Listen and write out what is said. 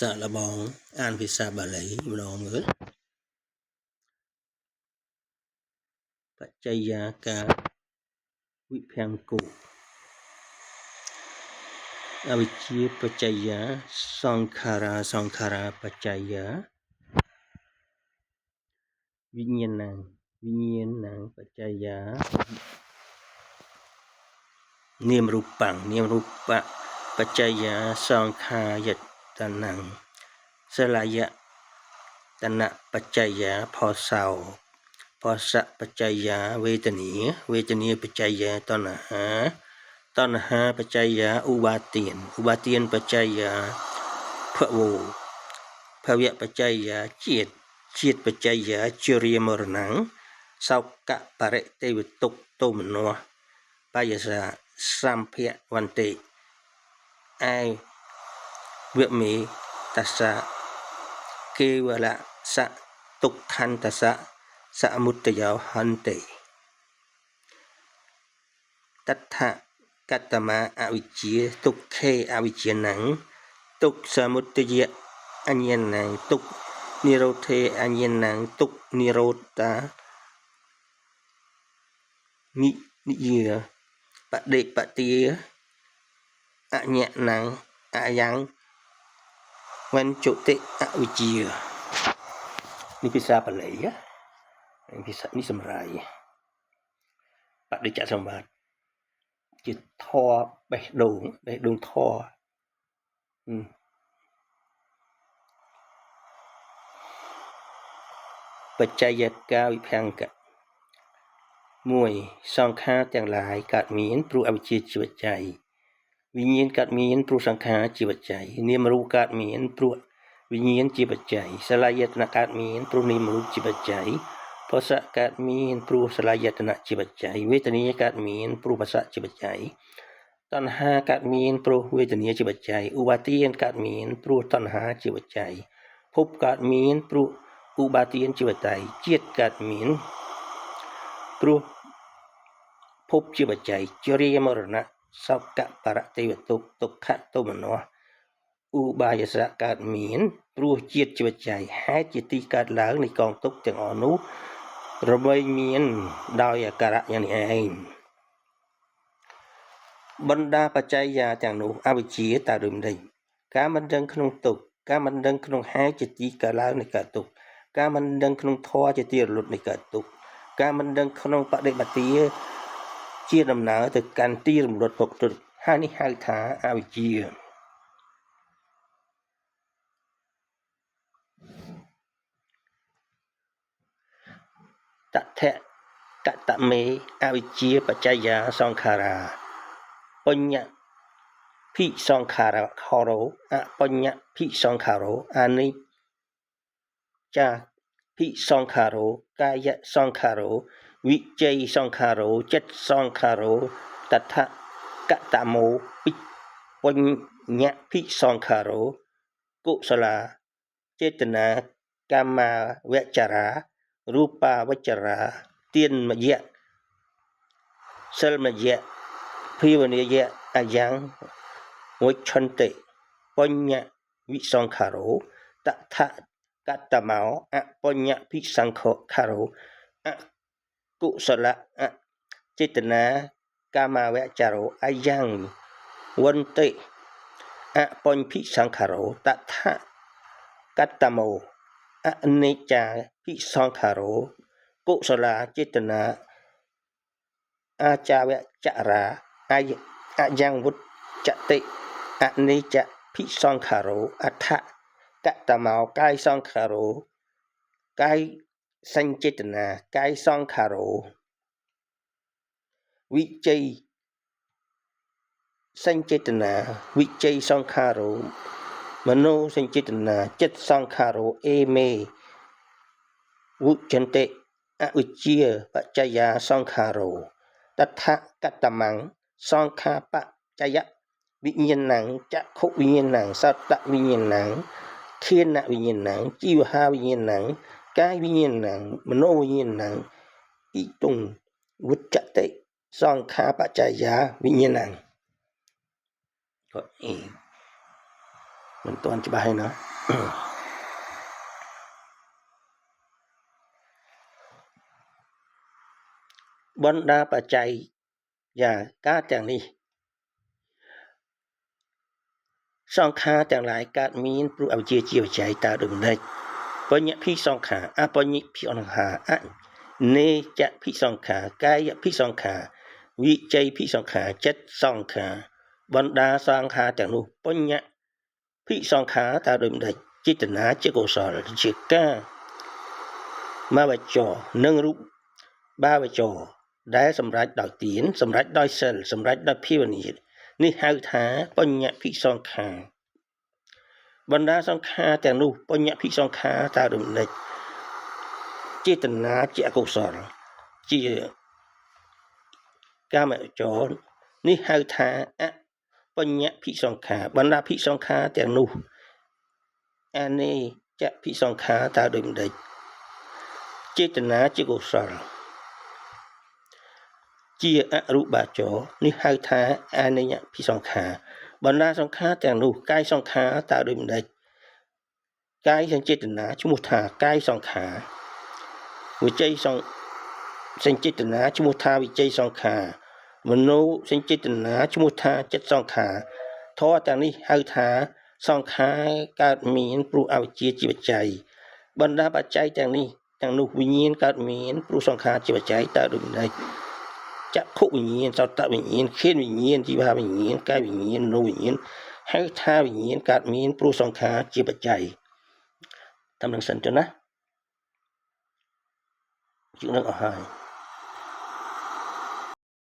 Sa là bong an vì sa bà lấyម្ដងមើលបច្ចេយាការវិភាំងគោអវិជ្ជាបច្ចេយាសង្ខារាបច្ចេយាវិញ្ញាណังបច្ចេយានាមរូបបច្ចេយាសង្ខាយតនੰសលយតនៈបច្ចេយាផោសោផោសៈបច្ចេយាវេទនាបច្ចេយាតណ្ហាបច្ចេយាឧបាទានបច្ចេយាភវោភវៈបច្ចេយាជាតិបច្ចេយាជរាមរណੰសោកៈបរិទេវទុក្ខទោមនោបាយសាសម្ភវន្តិឯវមេតស្សៈគេវលសៈទុក្ខន្តសៈសមុទយោហន្តិតដ្ឋកតមាអវិជ្ជាទុក្ខេអវិជ្ជាណੰទុក្ខសមុទយៈអញ្ញាណੰទុក្ខនិរោធេអញ្ញាណੰទុក្ខនិរោតានិយាបដិបទាអញ្ញាណੰអយ៉ាងវញ្ចុតិអវិជ្ជានេះភាសាបាលីភាសានេះសម្រាប់បដិច្ចសម្បត្តិជាធរបេះដូងធរបច្ចេយកាវិភាំងក1សង្ខារទាំងឡាយកើតមានព្រោះអវិជ្ជាជាបច្ច័យវិញ្ញាណកើតមានព្រោះសង្ខារជាបច្ច័យនាមរូបកើតមានព្រោះវិញ្ញាណជាបច្ច័យសលយតនៈកើតមានព្រោះនាមរូបជាបច្ច័យភោសៈកើតមានព្រោះសលយតនៈជាបច្ច័យវេទនាកើតមានព្រោះភោសៈជាបច្ច័យតណ្ហាកើតមានព្រោះវេទនាជាបច្ច័យឧបាទានកើតមានព្រោះតណ្ហាជាបច្ច័យភពកើតមានព្រោះឧបាទានជាបច្ច័យជាតិកើតមានព្រោះភពជាបច្ច័យជរាមរណៈសោកៈបរទេវទុក្ខទុក្ខទោមនោឧបាយសៈកើតមានព្រោះជាតិជាបច្ច័យហេតុជាទីកើតឡើងនៃកងទុក្ខទាំងអស់នោះរមែងមានដោយអាការៈយ៉ាងនេះឯងបណ្ដាបច្ចេយាទាំងនោះអវិជ្ជាតើដូចម្ដេចការមិនដឹងក្នុងទុក្ខការមិនដឹងក្នុងហេតុជាទីកើតឡើងនៃកើតទុក្ខការមិនដឹងក្នុងធម៌ជាទីរលត់នៃកើតទុក្ខការមិនដឹងក្នុងបដិបទាជាដំណើរទៅកាន់ទីរំលត់ទុក្ខហើយនេះហៅថាអវិជ្ជាតថៈកតមេអវិជ្ជាបច្ចេយាសង្ខារាបញ្ញភិសង្ខារខរោអបញ្ញភិសង្ខារោអនិច្ចាភិសង្ខារោកាយសង្ខារោវិជ័យសង្ខារោចិត្តសង្ខារោតថកតមោបញ្ញភិសង្ខារោកុសលាចេតនាកាមាវចរារូបាវចរាទានមយៈសិលមយៈភាវនាយៈអយ៉ាងវច្ឆន្តិបញ្ញវិសង្ខារោតថកតមោអបញ្ញភិសង្ខារោអកុសលចេតនាកាមាវចរោអយ៉ាងវន្តិអបញ្ញភិសង្ខារោតថកតមោអនិច្ចាភិសង្ខារោកុសលាចេតនាអាចាវចរាអយ៉ាងវុចតិអនិច្ចភិសង្ខារោអដ្ឋកតមោកាយសង្ខារោកាយសញ្ចេតនាកាយសង្ខារោវិជ័យសញ្ចេតនាវិជ័យសង្ខារោមនោសញ្ចេតនាចិត្តសង្ខារោអេមេវុចន្តិអវិជ្ជាបច្ចេយាសង្ខារោតថកតមੰសង្ខាបច្ចយវិញ្ញាណੰចក្ខុវិញ្ញាណੰសត្តវិញ្ញាណੰឃានវិញ្ញាណੰជីវហាវិញ្ញាណੰកាយវិញ្ញាណੰមនោវិញ្ញាណੰអ៊ីតុងវុចតិសង្ខាបច្ចយាវិញ្ញាណੰ មិនទាន់ច្បាស់ហើយណាបណ្ដាបច្ច័យយ៉ាងការទាំងនេះសង្ខារទាំងឡាយកើតមានព្រោះអវិជ្ជាជាបច្ច័យតើដូចម្ដេចបញ្ញភិសង្ខារអបញ្ញភិអង្ខារអនេចភិសង្ខារកាយភិសង្ខារវិជ័យភិសង្ខារចិត្តសង្ខារបណ្ដាសង្ខារទាំងនោះបញ្ញភិសង្ខារតើដូចម្ដេចចេតនាជាកុសលជាការមកវចរនិងរូបបាវចរដែលសម្រេចដោយទានសម្រេចដោយសិលសម្រេចដោយភាវនានេះហៅថាបញ្ញភិសង្ខារបណ្ដាសង្ខារទាំងនោះបញ្ញភិសង្ខារតើដូចម្ដេចចេតនាជាអកុសលជាកាមវចរនេះហៅថាអបញ្ញភិសង្ខារបណ្ដាភិសង្ខារទាំងនោះអនេចភិសង្ខារតើដូចម្ដេចចេតនាជាកុសលជាអរូបាចរនេះហៅថាអនិញ្ញភិសង្ខារបណ្ដាសង្ខារទាំងនោះកាយសង្ខារតើដូចម្ដេចកាយសញ្ចេតនាឈ្មោះថាកាយសង្ខារវិជ័យសញ្ចេតនាឈ្មោះថាវិជ័យសង្ខារមโนសញ្ចេតនាឈ្មោះថាចិត្តសង្ខារធម៌ទាំងនេះហៅថាសង្ខារកើតមានព្រោះអវិជ្ជាជាបច្ច័យបណ្ដាបច្ច័យទាំងនេះទាំងនោះវិញ្ញាណកើតមានព្រោះសង្ខារជាបច្ច័យតើដូចម្ដេចចក្ខុវិញ្ញាណសោតវិញ្ញាណឃានវិញ្ញាណជីវវិញ្ញាណកាយវិញ្ញាណមโนវិញ្ញាណហៅថាវិញ្ញាណកើតមានព្រោះសង្ខារជាបច្ច័យតាមនឹងសិនទៅណាជឿនឹងអស់ហើយ